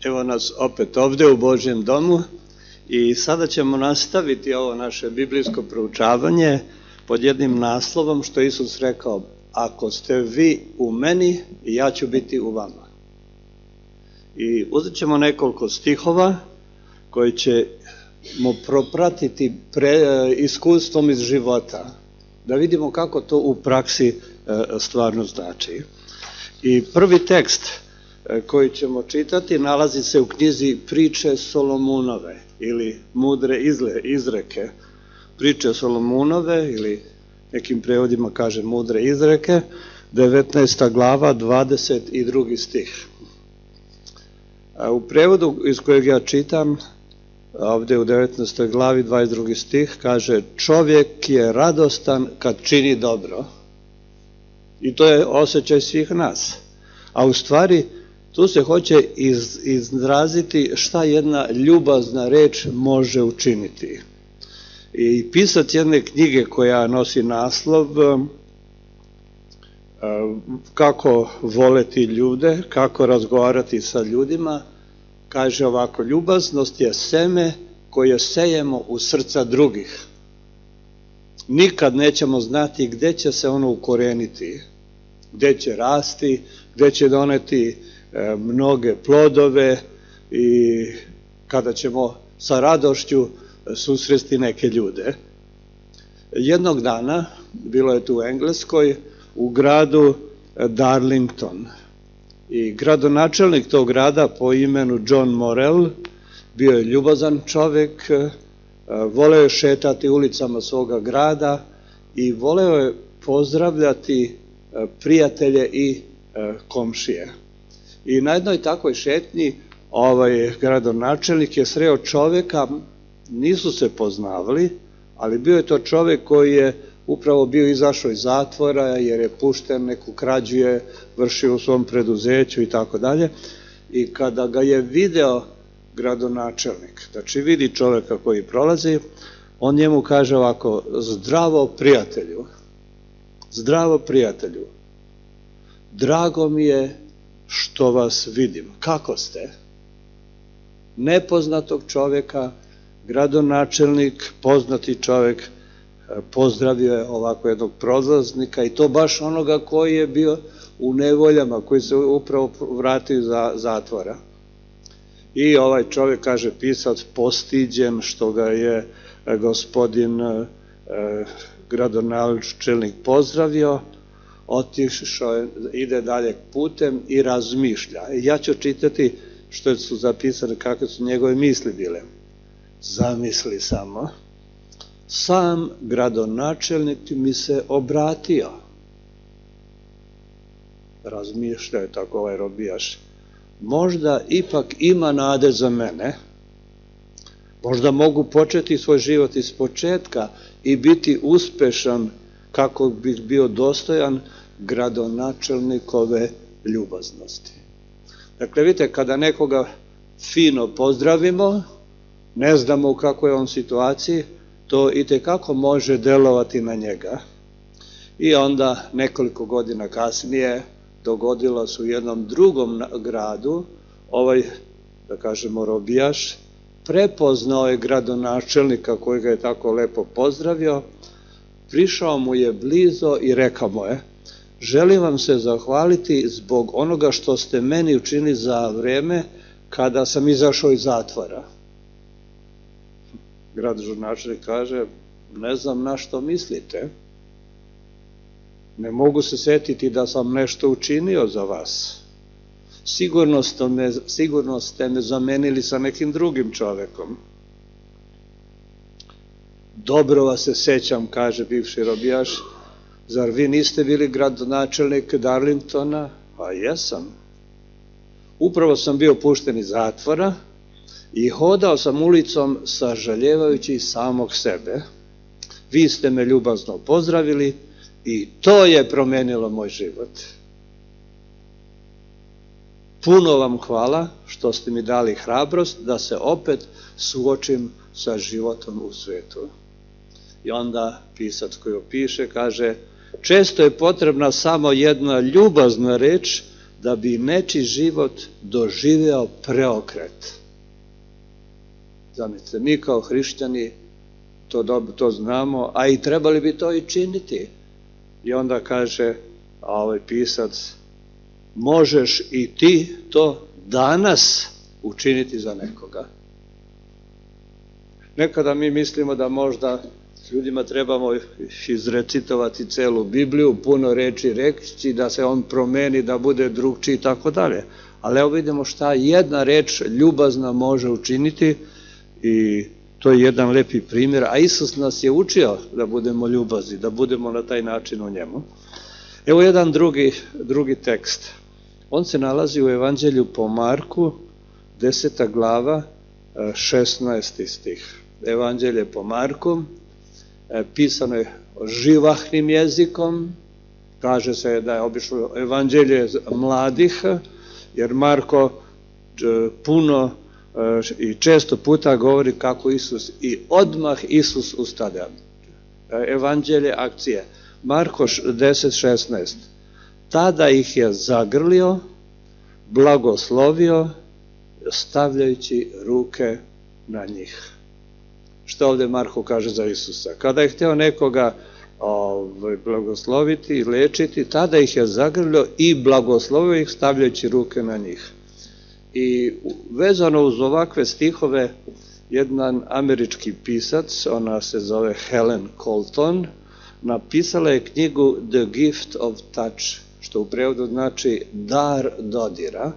Evo nas opet ovde u Božjem domu i sada ćemo nastaviti ovo naše biblijsko proučavanje pod jednim naslovom što Isus rekao: ako ste vi u meni, ja ću biti u vama. I uzet ćemo nekoliko stihova koji ćemo propratiti iskustvom iz života, da vidimo kako to u praksi stvarno znači. I prvi tekst koji ćemo čitati nalazi se u knjizi Priče Solomunove ili Mudre izreke. Priče Solomunove ili nekim prevodima kaže Mudre izreke, 19. glava, 22. stih. U prevodu iz kojeg ja čitam, ovde u 19. glavi, 22. stih, kaže: čovjek je radostan kad čini dobro. I to je osjećaj svih nas. A u stvari, tu se hoće izraziti šta jedna ljubazna reč može učiniti. I pisac jedne knjige koja nosi naslov Kako voleti ljude, kako razgovarati sa ljudima, kaže ovako: ljubaznost je seme koje sejemo u srca drugih. Nikad nećemo znati gde će se ono ukoreniti, gde će rasti, gde će doneti mnoge plodove i kada ćemo sa radošću susresti neke ljude. Jednog dana, bilo je tu u Engleskoj, u gradu Darlington. I gradonačelnik tog grada po imenu John Morrell bio je ljubazan čovjek, voleo je šetati ulicama svoga grada i voleo je pozdravljati prijatelje i komšije. I na jednoj takvoj šetnji gradonačelnik je sreo čovjeka, nisu se poznavali, ali bio je to čovjek koji je upravo bio izašao iz zatvora jer je pušten, neku krađu je vršio u svom preduzeću i tako dalje. I kada ga je video gradonačelnik, znači vidi čovjeka koji prolazi, on njemu kaže ovako: zdravo prijatelju, zdravo prijatelju, drago mi je što vas vidim, kako ste? Nepoznatog čovjeka, gradonačelnik, poznati čovjek, pozdravio je ovako jednog prolaznika i to baš onoga koji je bio u nevoljama, koji se upravo vratio iz zatvora. I ovaj čovjek, kaže pisac, postiđen što ga je gospodin gradonačelnik pozdravio, otišao, ide dalje putem i razmišlja. Ja ću čitati što su zapisane, kakve su njegove misli bile. Zamisli samo, sam gradonačelnik mi se obratio. Razmišlja je tako ovaj robijaš. Možda ipak ima nade za mene, možda mogu početi svoj život iz početka i biti uspešan kako bih bio dostojan gradonačelnikove ljubaznosti. Dakle, vidite, kada nekoga fino pozdravimo, ne znamo u kakvoj je on situaciji, to itekako može delovati na njega. I onda nekoliko godina kasnije dogodilo se u jednom drugom gradu, da kažemo robijaš, prepoznao je gradonačelnika koji ga je tako lepo pozdravio, prišao mu je blizu i rekao mu je: želim vam se zahvaliti zbog onoga što ste meni učinili za vreme kada sam izašao iz zatvora. Gradonačelnik kaže: ne znam na što mislite, ne mogu se setiti da sam nešto učinio za vas. Sigurno ste me zamenili sa nekim drugim čovekom. Dobro vas se sećam, kaže bivši robijaš, zar vi niste bili gradonačelnik Darlingtona? Pa jesam. Upravo sam bio pušten iz zatvora i hodao sam ulicom sažaljevajući samog sebe. Vi ste me ljubazno pozdravili i to je promenilo moj život. Puno vam hvala što ste mi dali hrabrost da se opet suočim sa životom u svetu. I onda pisac koji opiše kaže: često je potrebna samo jedna ljubazna reč da bi nečiji život doživeo preokret. Zamislite, mi kao hrišćani to znamo, a i trebali bi to i činiti. I onda kaže ovaj pisac, možeš i ti to danas učiniti za nekoga. Nekada mi mislimo da možda ljudima trebamo izrecitovati celu Bibliju, puno reči reći, da se on promeni, da bude drugčiji i tako dalje. Ali evo vidimo šta jedna reč ljubazna može učiniti i to je jedan lepi primjer, a Isus nas je učio da budemo ljubazni, da budemo na taj način u njemu. Evo jedan drugi tekst. On se nalazi u Evanđelju po Marku, 10. glava, 16. stih. Evanđelje po Marku, pisano je živahnim jezikom, kaže se da je obično evanđelje mladih, jer Marko puno i često puta govori kako Isus i odmah Isus ustade. Evanđelje akcije. Marko 10.16. Tada ih je zagrlio, blagoslovio, stavljajući ruke na njih. Što ovdje Marko kaže za Isusa? Kada je hteo nekoga blagosloviti i lečiti, tada ih je zagrlio i blagoslovio ih stavljajući ruke na njih. I vezano uz ovakve stihove, jedan američki pisac, ona se zove Helen Colton, napisala je knjigu The Gift of Touch, što u prevodu znači dar dodira.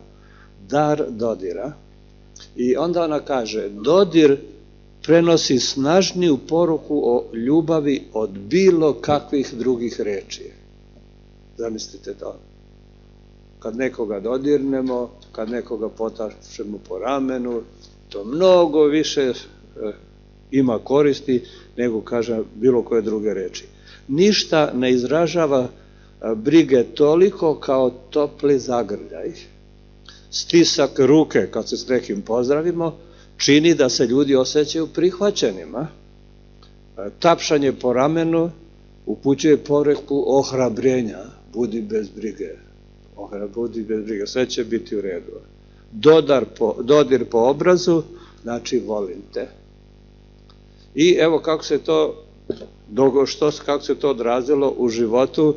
Dar dodira. I onda ona kaže, dodir prenosi snažniju poruku o ljubavi od bilo kakvih drugih reči. Zamislite to. Kad nekoga dodirnemo, kad nekoga potašemo po ramenu, to mnogo više ima koristi nego, kaže, bilo koje druge reči. Ništa ne izražava brige toliko kao topli zagrljaj. Stisak ruke, kad se s nekim pozdravimo, čini da se ljudi osjećaju prihvaćenima. Tapšanje po ramenu upućuje poruku ohrabrenja, budi bez brige. Budi bez brige, sve će biti u redu. Dodir po obrazu, znači volim te. I evo kako se to odrazilo u životu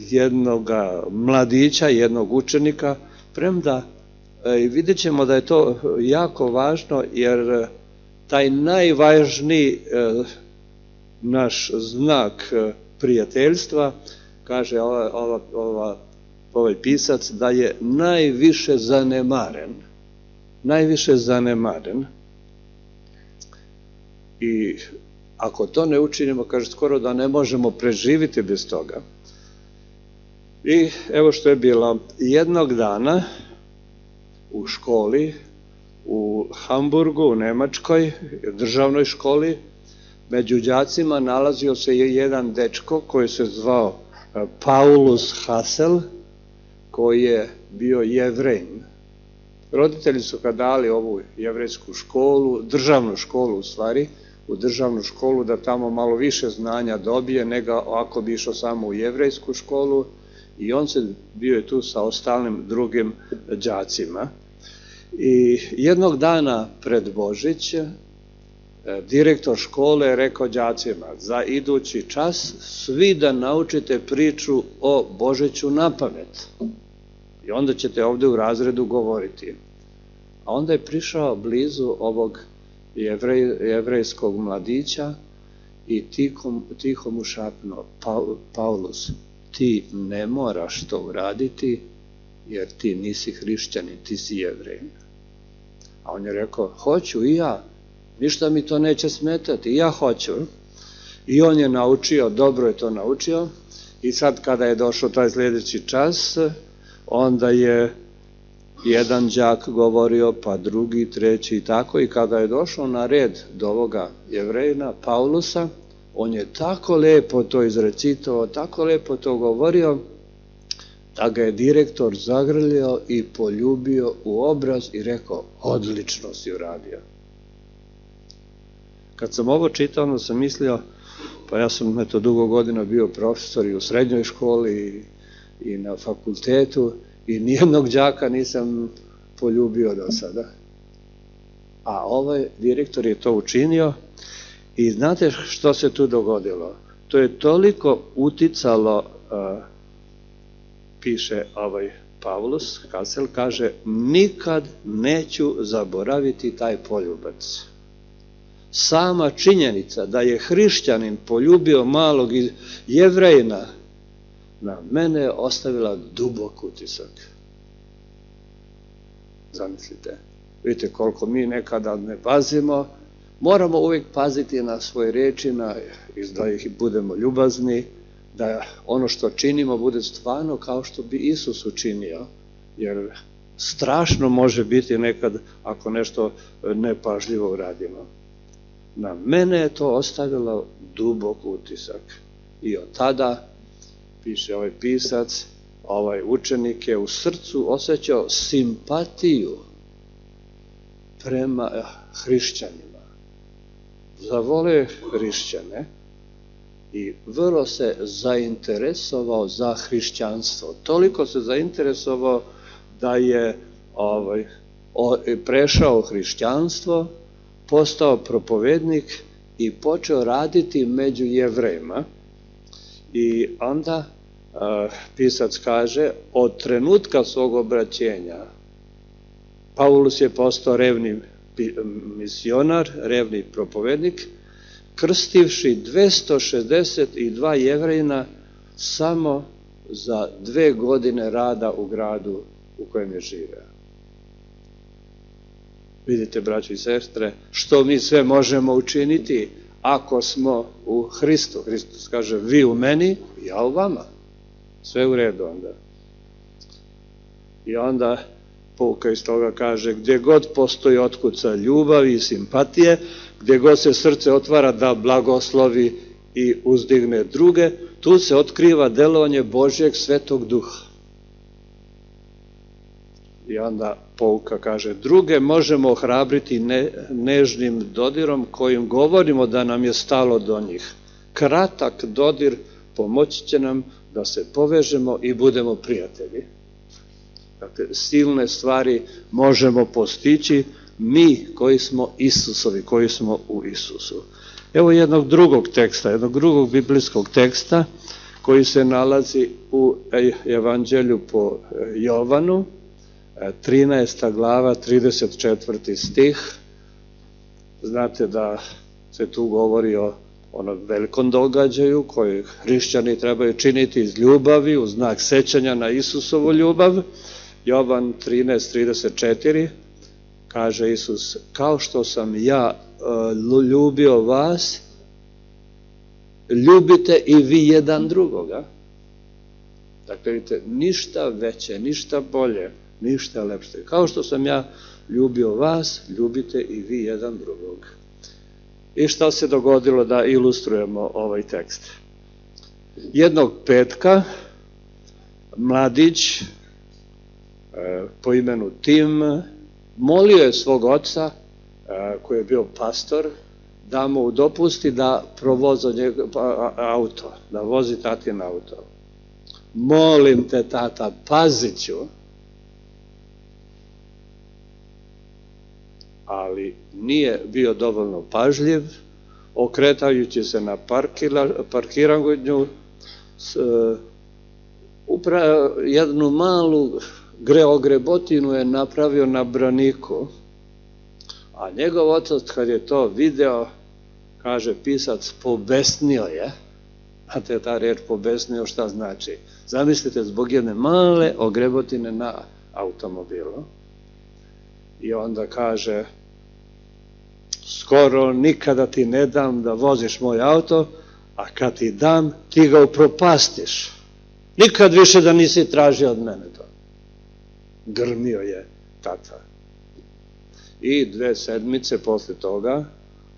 jednog mladića, jednog učenika, premda vidjet ćemo da je to jako važno, jer taj najvažniji naš znak prijateljstva, kaže ovaj pisac, da je najviše zanemaren. Najviše zanemaren. I ako to ne učinimo, kaže, skoro da ne možemo preživiti bez toga. I evo što je bilo. Jednog dana u školi, u Hamburgu, u Nemačkoj, državnoj školi, među đacima nalazio se jedan dečko koji se zvao Paulus Hasel, koji je bio Jevrejin. Roditelji su ga dali ovu jevrejsku školu, državnu školu u stvari, u državnu školu da tamo malo više znanja dobije nego ako bi išao samo u jevrejsku školu, i on se bio je tu sa ostalim drugim đacima. I jednog dana pred Božić direktor škole je rekao đacima, za idući čas svi da naučite priču o Božiću napamet. I onda ćete ovde u razredu govoriti. A onda je prišao blizu ovog jevrejskog mladića i tiho mu šapnuo, Paulus, ti ne moraš to uraditi, jer ti nisi hrišćanin, ti si Jevrejin. A on je rekao, hoću i ja, ništa mi to neće smetati, i ja hoću. I on je naučio, dobro je to naučio, i sad kada je došao taj sljedeći čas, onda je jedan đak govorio, pa drugi, treći i tako, i kada je došao na red do ovoga Jevrejina, Paulusa, on je tako lepo to izrecitovao, tako lepo to govorio, da ga je direktor zagrlio i poljubio u obraz i rekao, odlično si uradio. Kad sam ovo čitao, onda sam mislio, pa ja sam dugo godina bio profesor i u srednjoj školi i na fakultetu, i nijednog đaka nisam poljubio do sada. A ovaj direktor je to učinio i znate što se tu dogodilo? To je toliko uticalo, piše ovaj Pavlus, Kasel kaže, nikad neću zaboraviti taj poljubac. Sama činjenica da je hrišćanin poljubio malog Jevrejina, na mene je ostavila dubok utisak. Zamislite, vidite koliko mi nekada ne pazimo, moramo uvijek paziti na svoje reči, da ih budemo ljubazni, da ono što činimo bude stvarno kao što bi Isus učinio, jer strašno može biti nekad ako nešto nepažljivo uradimo. Na mene je to ostavilo dubok utisak i od tada, piše ovaj pisac, ovaj učenik je u srcu osjećao simpatiju prema hrišćanima. Zavole hrišćane i vrlo se zainteresovao za hrišćanstvo. Toliko se zainteresovao da je prešao hrišćanstvo, postao propovednik i počeo raditi među Jevrejima. I onda pisac kaže, od trenutka svog obraćenja Paulus je postao revni misionar, revni propovednik, krstivši 262 Jevrejina samo za 2 godine rada u gradu u kojem je živeo. Vidite, braćo i sestre, što mi sve možemo učiniti ako smo u Hristu. Hristos kaže, vi u meni, ja u vama. Sve u redu onda. I onda pouka iz toga kaže, gdje god postoji otkuca ljubavi i simpatije, gdje god se srce otvara da blagoslovi i uzdigne druge, tu se otkriva delovanje Božjeg Svetog Duha. I onda pouka kaže, druge možemo ohrabriti nežnim dodirom kojim govorimo da nam je stalo do njih. Kratak dodir pomoći će nam da se povežemo i budemo prijatelji. Dakle, silne stvari možemo postići mi koji smo Isusovi, koji smo u Isusu. Evo jednog drugog teksta, jednog drugog biblijskog teksta koji se nalazi u Evanđelju po Jovanu, 13. glava, 34. stih. Znate da se tu govori o onom velikom događaju koji hrišćani trebaju činiti iz ljubavi, u znak sećanja na Isusovu ljubav. Jovan 13:34 kaže Isus, kao što sam ja ljubio vas, ljubite i vi jedan drugoga. Dakle, vidite, ništa veće, ništa bolje, ništa lepše. Kao što sam ja ljubio vas, ljubite i vi jedan drugog. I šta se dogodilo da ilustrujemo ovaj tekst? Jednog petka mladić po imenu Tim molio je svog oca, koji je bio pastor, da mu dopusti da provoza auto, da vozi tatin auto. Molim te, tata, pazit ću. Ali nije bio dovoljno pažljiv, okretajući se na parkiranju, jednu malu greogrebotinu je napravio na braniku, a njegov otac kad je to video, kaže pisac, pobesnio je. Znate ta reč pobesnio šta znači? Zamislite, zbog jedne male ogrebotine na automobilu. I onda kaže, skoro nikada ti ne dam da voziš moj auto, a kad ti dam, ti ga upropastiš. Nikad više da nisi tražio od mene to. Grmio je tata. I 2 sedmice posle toga,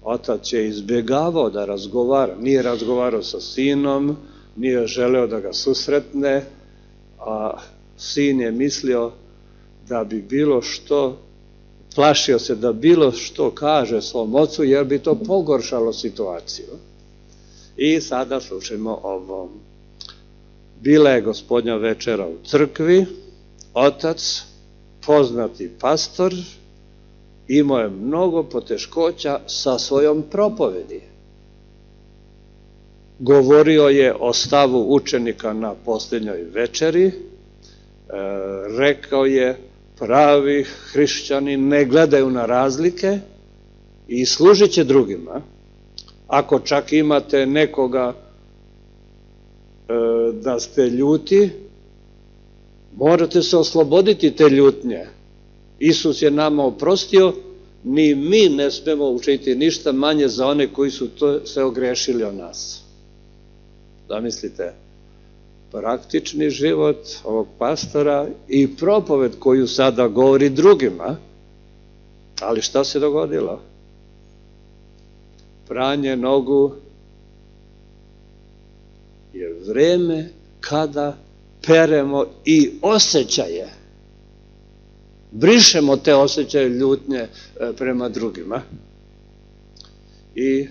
otac je izbjegavao da razgovara. Nije razgovarao sa sinom, nije želeo da ga susretne, a sin je mislio da bi bilo što, plašio se da bilo što kaže svom ocu, jer bi to pogoršalo situaciju. I sada slušajmo ovo. Bila je Gospodnja večera u crkvi, otac, poznati pastor, imao je mnogo poteškoća sa svojom propovedi. Govorio je o stavu učenika na posljednjoj večeri, rekao je pravi hrišćani ne gledaju na razlike i služit će drugima. Ako čak imate nekoga da ste ljuti, morate se osloboditi te ljutnje. Isus je nama oprostio, ni mi ne smemo učiniti ništa manje za one koji su se ogrešili o nas. Zamislite, praktični život ovog pastora i propoved koju sada govori drugima, ali šta se dogodilo? Pranje nogu je vreme kada peremo i osjećaje. Brišemo te osjećaje ljutnje prema drugima. I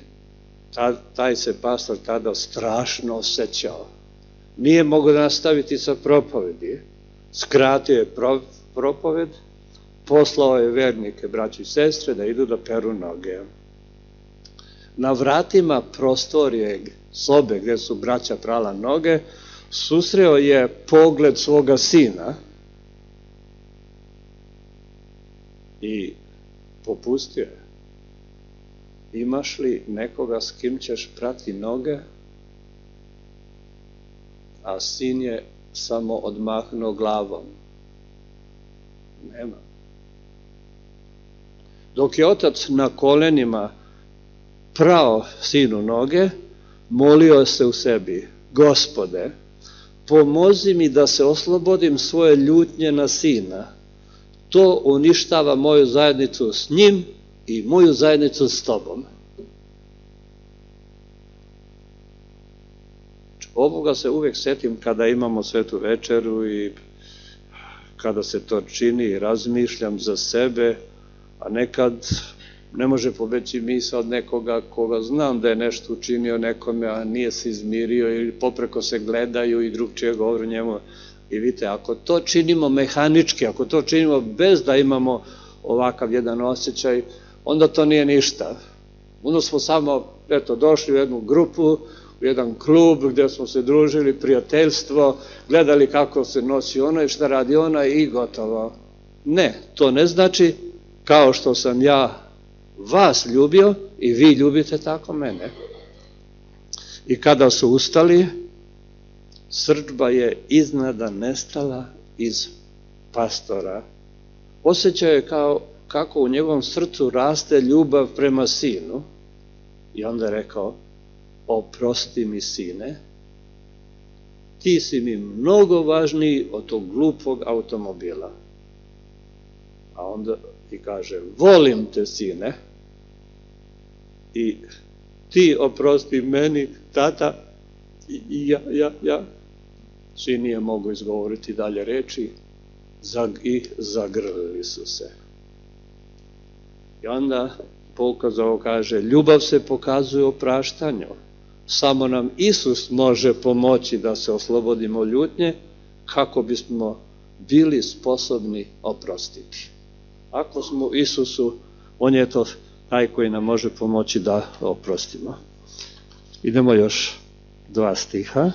taj se pastor tada strašno osjećao. Nije mogao da nastaviti sa propovedi. Skratio je propoved, poslao je vernike, braći i sestre, da idu da peru noge. Na vratima prostorije sobe gde su braća prala noge, susreo je pogled svoga sina i popustio je. Imaš li nekoga s kim ćeš prati noge? A sin je samo odmahnuo glavom. Nema. Dok je otac na kolenima prao sinu noge, molio se u sebi, Gospode, pomozi mi da se oslobodim svoje ljutnje na sina. To uništava moju zajednicu s njim i moju zajednicu s tobom. Ovoga se uvek setim kada imamo svetu večeru i kada se to čini i razmišljam za sebe, a nekad ne može pobeći misao od nekoga koga znam da je nešto učinio nekome, a nije se izmirio ili popreko se gledaju i drugčije govore njemu. I vidite, ako to činimo mehanički, ako to činimo bez da imamo ovakav jedan osjećaj, onda to nije ništa. Onda smo samo, došli u jednu grupu, u jedan klub gdje smo se družili, prijateljstvo, gledali kako se nosi ona i šta radi ona i gotovo. Ne, to ne znači kao što sam ja vas ljubio i vi ljubite tako mene. I kada su ustali, srdžba je iznenada nestala iz pastora. Osjećao je kako u njegovom srcu raste ljubav prema sinu i onda je rekao, oprosti mi sine, ti si mi mnogo važniji od tog glupog automobila. A onda i kaže, volim te sine i ti oprosti meni, tata, i ja. Sin nije mogao izgovoriti dalje reči i zagrlili su se. I onda pokazao, kaže, ljubav se pokazuje opraštanju. Samo nam Isus može pomoći da se oslobodimo ljutnje kako bismo bili sposobni oprostiti. Ako smo u Isusu, on je to taj koji nam može pomoći da oprostimo. Idemo još 2 stiha.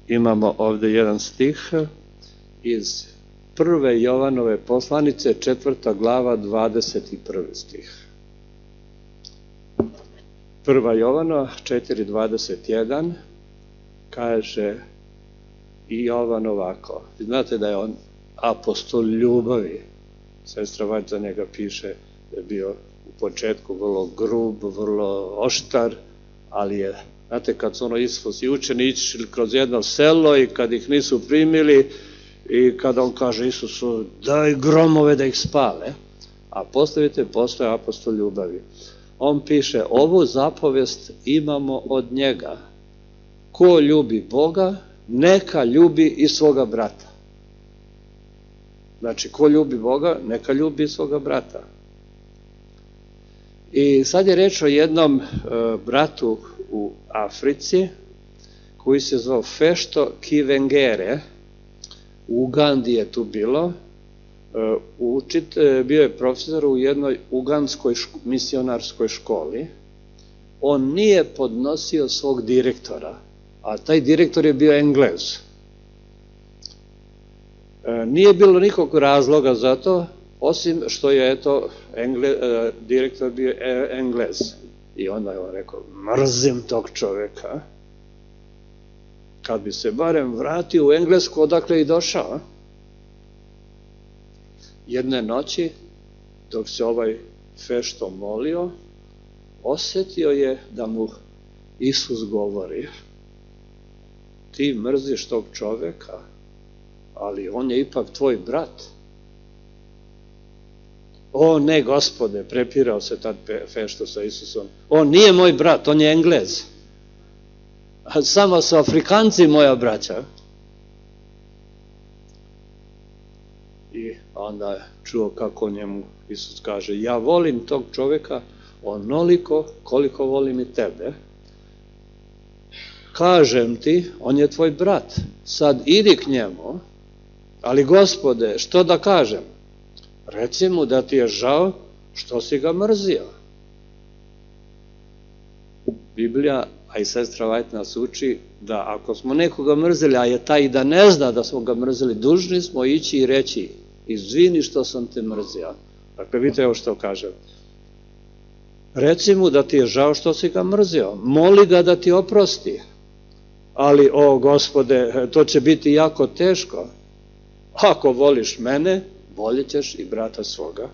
Imamo ovde jedan stih iz 1. Jovanove poslanice, 4. glava, 21. stih. 1. Jovanova 4.21 kaže i Jovan ovako. Znate da je on apostol ljubavi. Sestra Vać za njega piše da je bio u početku vrlo grub, vrlo oštar, ali je, znate, kad su Isus i učeni išli kroz jedno selo i kad ih nisu primili i kada on kaže Isusu daj gromove da ih spale, a postavite, postoje apostol ljubavi. On piše, ovu zapovest imamo od njega. Ko ljubi Boga, neka ljubi i svoga brata. Znači, ko ljubi Boga, neka ljubi i svoga brata. I sad je reč o jednom bratu u Africi, koji se zvao Fešto Kivengere. u Ugandi je tu bilo, bio je profesor u jednoj ugandskoj misionarskoj školi. On nije podnosio svog direktora, a taj direktor je bio Englez. Nije bilo nikog razloga za to, osim što je direktor bio Englez. I onda je on rekao, mrzim tog čoveka. Kad bi se barem vratio u Englesku, odakle i došao. Jedne noći, dok se ovaj Fešto molio, osetio je da mu Isus govori, ti mrziš tog čoveka, ali on je ipak tvoj brat. O ne, Gospode, prepirao se tad Fešto sa Isusom. On nije moj brat, on je Englez. A samo su Afrikanci moja braća. I onda je čuo kako njemu Isus kaže, ja volim tog čoveka onoliko koliko volim i tebe. Kažem ti, on je tvoj brat, sad idi k njemu, ali Gospode, što da kažem? Reci mu da ti je žao što si ga mrzio. Biblija, a i sestra White nas uči da ako smo nekoga mrzili, a je taj da ne zna da smo ga mrzili, dužni smo ići i reći, izvini što sam te mrzio. Dakle, vidite evo što kažem. Reci mu da ti je žao što si ga mrzio, moli ga da ti oprosti. Ali, o Gospode, to će biti jako teško. Ako voliš mene, volit ćeš i brata svoga.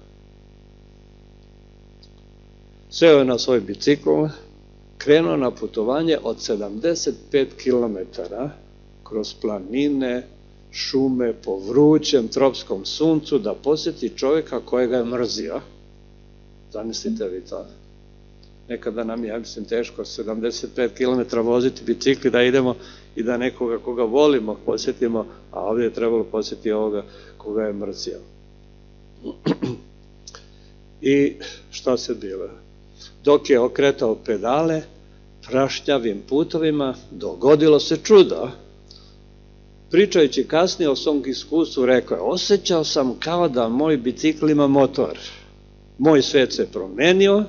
Seo je na svoj bicikl, krenuo na putovanje od 75 km kroz planine, šume, po vrućem tropskom suncu da posjeti čovjeka kojega je mrzio. Zamislite vi to. Nekada nam je, ja mislim, teško 75 km voziti bicikli da idemo i da nekoga koga volimo posjetimo, a ovdje je trebalo posjetiti ovoga koga je mrzio. I šta se bilo? Dok je okretao pedale prašnjavim putovima, dogodilo se čudo. Pričajući kasnije o svom iskustvu, rekao je, osjećao sam kao da moj bicikl ima motor. Moj svet se promenio,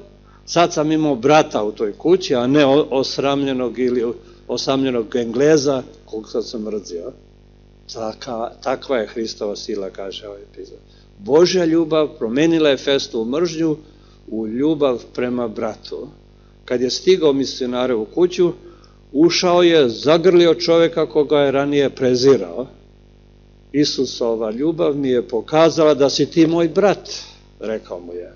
sad sam imao brata u toj kući, a ne osramljenog ili osamljenog Engleza, kog sad sam mrzio. Takva je Hristova sila, kaže ovaj epizod. Božja ljubav promenila je Festu u mržnju, u ljubav prema bratu. Kad je stigao misionarevu kuću, ušao je, zagrlio čovjeka koga je ranije prezirao. Isusova ljubav mi je pokazala da si ti moj brat, rekao mu je.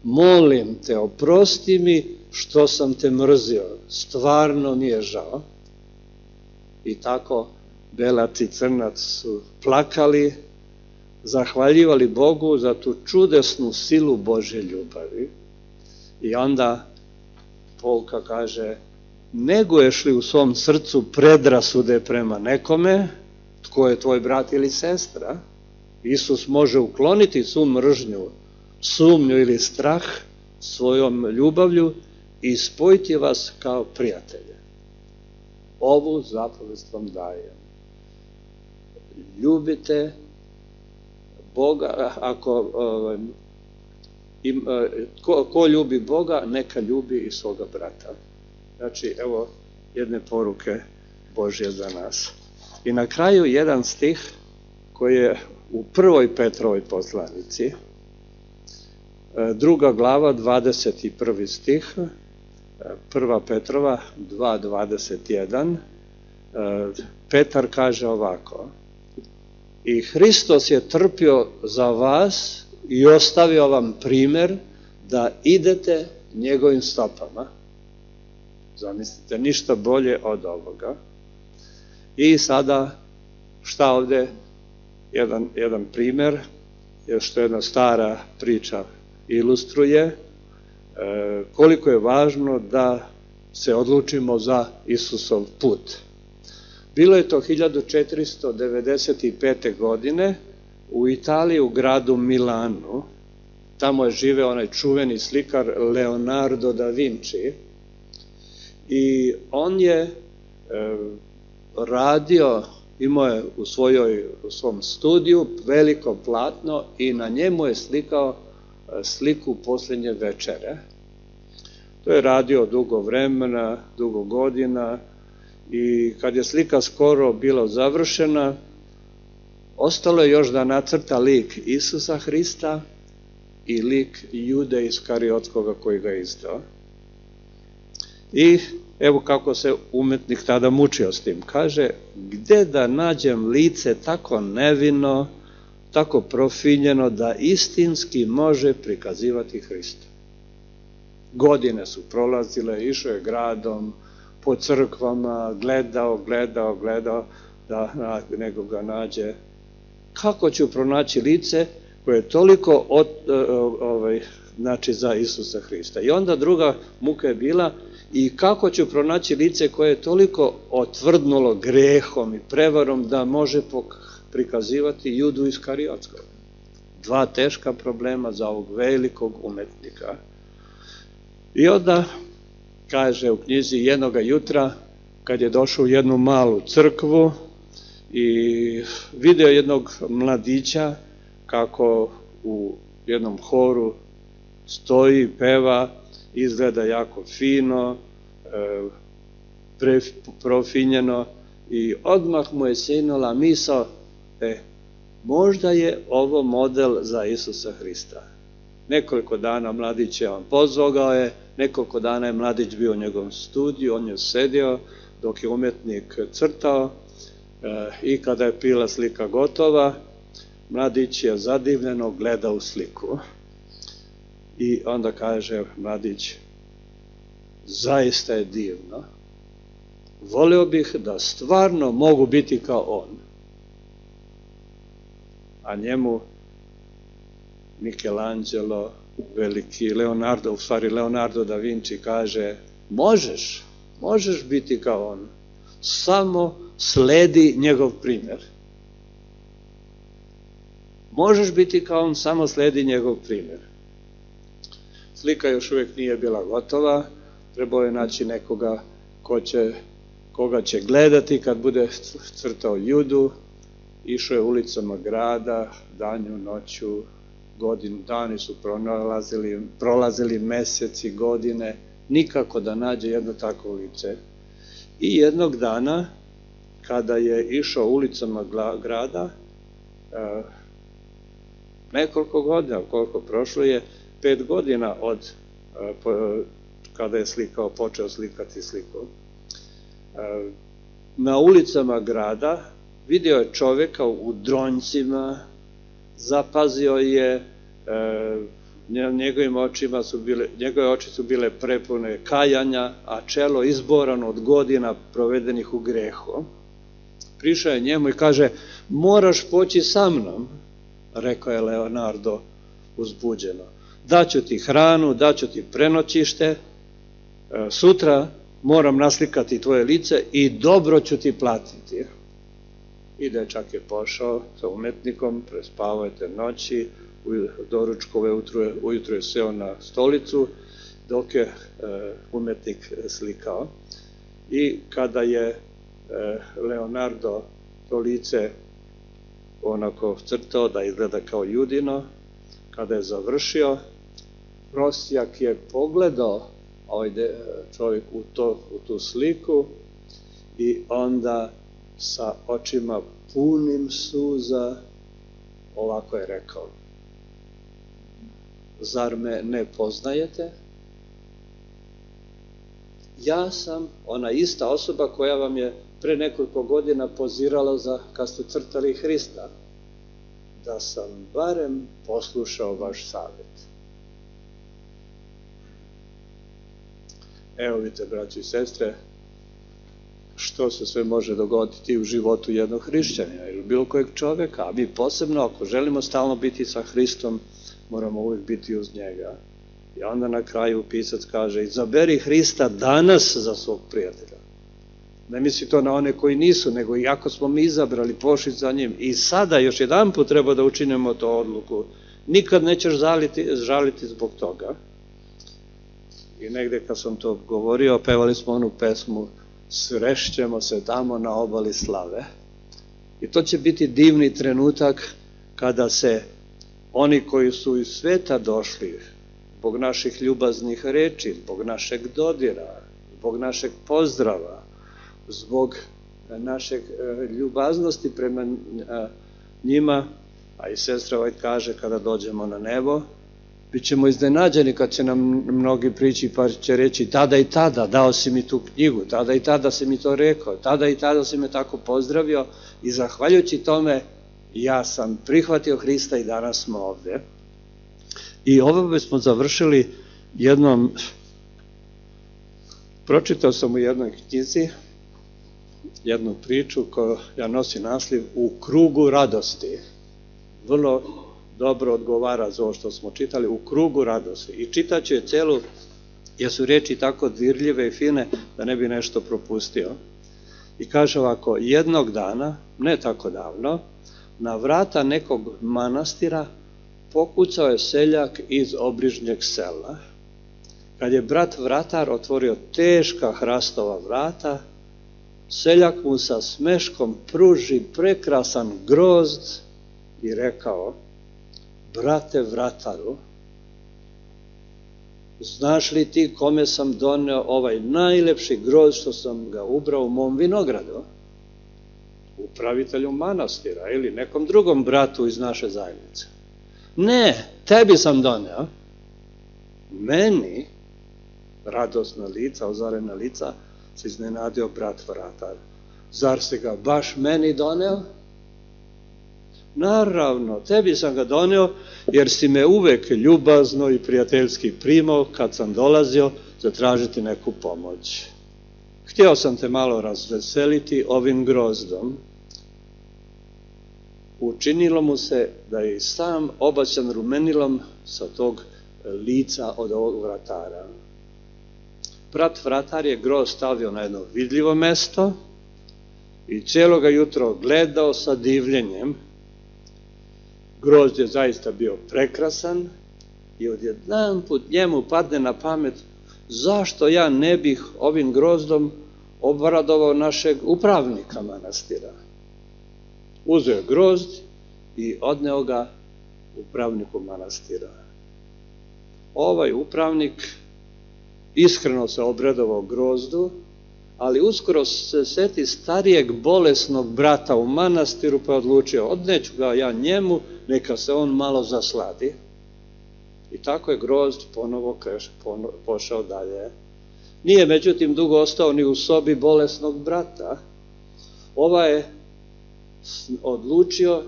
Molim te, oprosti mi što sam te mrzio, stvarno mi je žao. I tako belac i crnac su plakali, zahvaljivali Bogu za tu čudesnu silu Božje ljubavi. I onda Polka kaže, neguješ li u svom srcu predrasude prema nekome, tko je tvoj brat ili sestra? Isus može ukloniti svu mržnju, sumnju ili strah svojom ljubavlju i spojiti vas kao prijatelje. Ovu zapovest vam dajem. Ljubite Boga, ko ljubi Boga, neka ljubi i svoga brata. Znači, evo jedne poruke Božje za nas. I na kraju jedan stih koji je u 1. Petrovoj poslanici, 2. glava, 21. stih, 1. Petrova 2.21, Petar kaže ovako, i Hristos je trpio za vas i ostavio vam primer da idete njegovim stopama. Zamislite, ništa bolje od ovoga. I sada, šta ovde, jedan primer, što jedna stara priča ilustruje, koliko je važno da se odlučimo za Isusov put. Bilo je to 1495. godine u Italiji, u gradu Milanu. Tamo je živeo onaj čuveni slikar Leonardo da Vinci i on je radio imao je u svom studiju veliko platno i na njemu je slikao sliku posljednje večere. To je radio dugo vremena, dugo godina i kad je slika skoro bila završena, ostalo je još da nacrta lik Isusa Hrista i lik Jude Iskariotskoga koji ga je izdao. I evo kako se umetnik tada mučio s tim. Kaže, gde da nađem lice tako nevino, tako profinjeno da istinski može prikazivati Hrista. Godine su prolazile, išao je gradom, po crkvama, gledao da nego ga nađe. Kako ću pronaći lice koje je toliko znači za Isusa Hrista? I onda druga muka je bila, i kako ću pronaći lice koje je toliko otvrdnulo grehom i prevarom da može prikazivati Judu Iskariotskog? Dva teška problema za ovog velikog umetnika. I onda kaže u knjizi, jednoga jutra kad je došao u jednu malu crkvu i video jednog mladića kako u jednom horu stoji, peva, izgleda jako fino, profinjeno, i odmah mu je sinula misao, možda je ovo model za Isusa Hrista. Nekoliko dana mladić je pozvao je, nekoliko dana je mladić bio u njegovom studiju, on je sedio dok je umetnik crtao i kada je bila slika gotova, mladić je zadivljeno gledao u sliku. I onda kaže mladić, zaista je divno, voleo bih da stvarno mogu biti kao on. A njemu Michelangelo, veliki Leonardo da Vinci kaže, možeš biti kao on, samo sledi njegov primjer. Možeš biti kao on, samo sledi njegov primjer. Slika još uvijek nije bila gotova, trebao je naći nekoga koga će gledati kad bude crtao Judu. Išao je ulicama grada, danju, noću, dani su prolazili meseci, godine, nikako da nađe jedno takvo lice. I jednog dana, kada je išao ulicama grada, nekoliko godina, koliko prošlo je, 5 godina od kada je počeo slikati sliku. Na ulicama grada vidio je čoveka u dronjcima, zapazio je, njegove oči su bile prepune kajanja, a čelo izborano od godina provedenih u grehu. Prišao je njemu i kaže, moraš poći sa mnom, rekao je Leonardo uzbuđeno. Daću ti hranu, daću ti prenoćište, sutra moram naslikati tvoje lice i dobro ću ti platiti. I dečak je pošao sa umetnikom, prespavao je te noći, doručkove ujutro je seo na stolicu dok je umetnik slikao. I kada je Leonardo to lice onako crtao da izgleda kao Judino, kada je završio, prosjak je pogledao ovaj čovjek u tu sliku i onda sa očima punim suza ovako je rekao, zar me ne poznajete? Ja sam ona ista osoba koja vam je pre nekoliko godina pozirala kad ste crtali Hrista. Da sam barem poslušao vaš savjet. Evo vidite, braći i sestre, što se sve može dogoditi u životu jednog hrišćanina ili bilo kojeg čoveka, a mi posebno ako želimo stalno biti sa Hristom, moramo uvijek biti uz njega. I onda na kraju pisac kaže, izaberi Hrista danas za svog prijatelja. Ne misli to na one koji nisu, nego i ako smo mi izabrali, pošli za njim i sada još jedan put treba da učinimo to odluku, nikad nećeš žaliti zbog toga. I negde kad sam to govorio, pevali smo onu pesmu, srešćemo se tamo na obali slave. I to će biti divni trenutak kada se oni koji su iz sveta došli, zbog naših ljubaznih reči, zbog našeg dodira, zbog našeg pozdrava, zbog našeg ljubaznosti prema njima, a i sestra Vojt kaže kada dođemo na nebo, bit ćemo iznenađeni kad će nam mnogi prići pa će reći tada i tada dao si mi tu knjigu, tada i tada si mi to rekao, tada i tada si me tako pozdravio i zahvaljujući tome ja sam prihvatio Hrista i danas smo ovde. I ovo bismo završili jednom, pročitao sam u jednoj knjizi jednu priču koja nosi naslov U krugu radosti. Vrlo dobro odgovara za ovo što smo čitali, U krugu radosti. I čitaću je celu, jer su reči tako dirljive i fine da ne bi nešto propustio. I kaže ovako, jednog dana, ne tako davno, na vrata nekog manastira pokucao je seljak iz obližnjeg sela. Kad je brat vratar otvorio teška hrastova vrata, seljak mu sa smeškom pruži prekrasan grozd i rekao, brate vrataru, znaš li ti kome sam doneo ovaj najlepši grozd što sam ga ubrao u mom vinogradu? Upravitelju manastira ili nekom drugom bratu iz naše zajednice. Ne, tebi sam doneo. Meni, radosna lica, ozarena lica, se iznenadio brat vratar. Zar si ga baš meni doneo? Naravno, tebi sam ga doneo jer si me uvek ljubazno i prijateljski primao kad sam dolazio zatražiti neku pomoć. Htio sam te malo razveseliti ovim grozdom. Učinilo mu se da je i sam obaćan rumenilom sa tog lica od ovog vratara. Brat vratar je grozd stavio na jedno vidljivo mesto i cijeloga jutro gledao sa divljenjem. Grozd je zaista bio prekrasan i odjedanput njemu padne na pamet zašto ja ne bih ovim grozdom obradovao našeg upravnika manastira. Uzeo je grozd i odneo ga upravniku manastira. Ovaj upravnik iskreno se obradovao grozdu, ali uskoro se seti starijeg bolesnog brata u manastiru pa je odlučio odneću ga ja njemu, neka se on malo zasladi. I tako je grozd ponovo pošao dalje. Nije međutim dugo ostao ni u sobi bolesnog brata. Ovaj je odlučio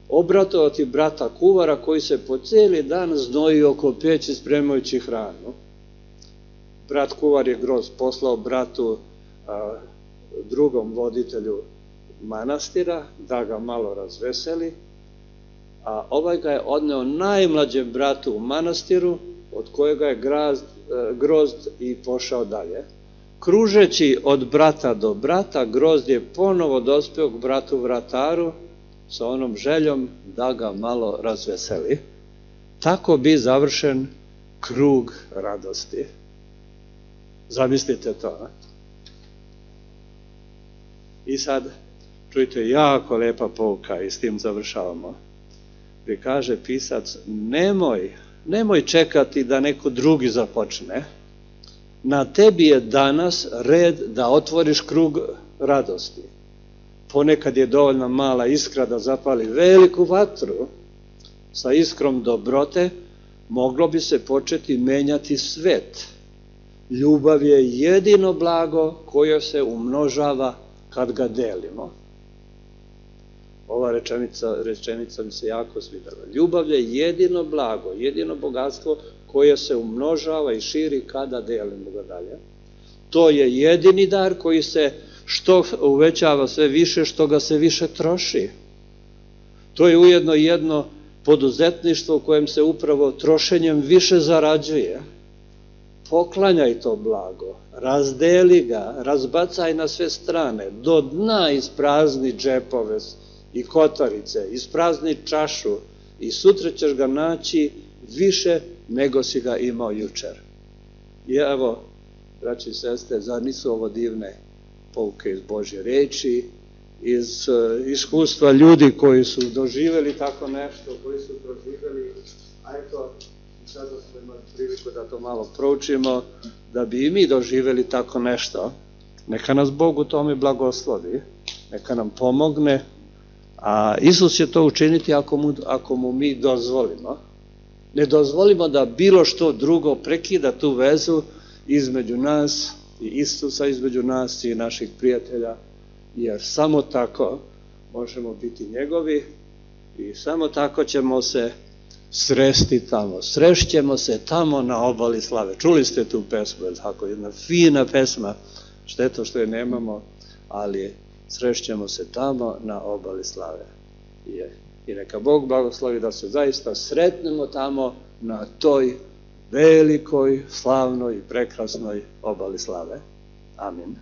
obratovati brata kuvara koji se po cijeli dan znoji oko peći spremajući hranu. Brat kuvar je grozd poslao bratu drugom voditelju manastira da ga malo razveseli, a ovaj ga je odneo najmlađem bratu u manastiru od kojega je grozd i pošao dalje. Kružeći od brata do brata, grozd je ponovo dospeo k bratu vrataru sa onom željom da ga malo razveseli. Tako bi završen krug radosti. Zamislite to. I sad, čujte, jako lepa pouka i s tim završavamo. Gdje kaže pisac, nemoj čekati da neko drugi započne. Na tebi je danas red da otvoriš krug radosti. Ponekad je dovoljna mala iskra da zapali veliku vatru. Sa iskrom dobrote moglo bi se početi menjati svet. Ljubav je jedino blago koje se umnožava kad ga delimo. Ova rečenica mi se jako svidela. Ljubav je jedino blago, jedino bogatstvo koje se umnožava i širi kada delimo ga dalje. To je jedini dar koji se što uvećava sve više, što ga se više troši. To je ujedno jedno poduzetništvo u kojem se upravo trošenjem više zarađuje. Poklanjaj to blago, razdeli ga, razbacaj na sve strane, do dna isprazni džepove i kotarice, isprazni čašu i sutra ćeš ga naći više nego si ga imao jučer. I evo, braći i sestre, zar nisu ovo divne pouke iz Božje reči iz iskustva ljudi koji su doživjeli tako nešto, koji su proživjeli, a eto, sada smo imali priliku da to malo proučimo, da bi i mi doživjeli tako nešto. Neka nas Bog u tome blagoslovi, neka nam pomogne, a Isus će to učiniti ako mu mi dozvolimo. Ne dozvolimo da bilo što drugo prekida tu vezu između nas i Isusa, između nas i naših prijatelja, jer samo tako možemo biti njegovi i samo tako ćemo se sresti tamo. Srešćemo se tamo na obali slave. Čuli ste tu pesmu, tako jedna fina pesma, šteta što je nemamo, ali srešćemo se tamo na obali slave. I neka Bog blagoslovi da se zaista sretnemo tamo na toj velikoj, slavnoj i prekrasnoj obali slave. Amin.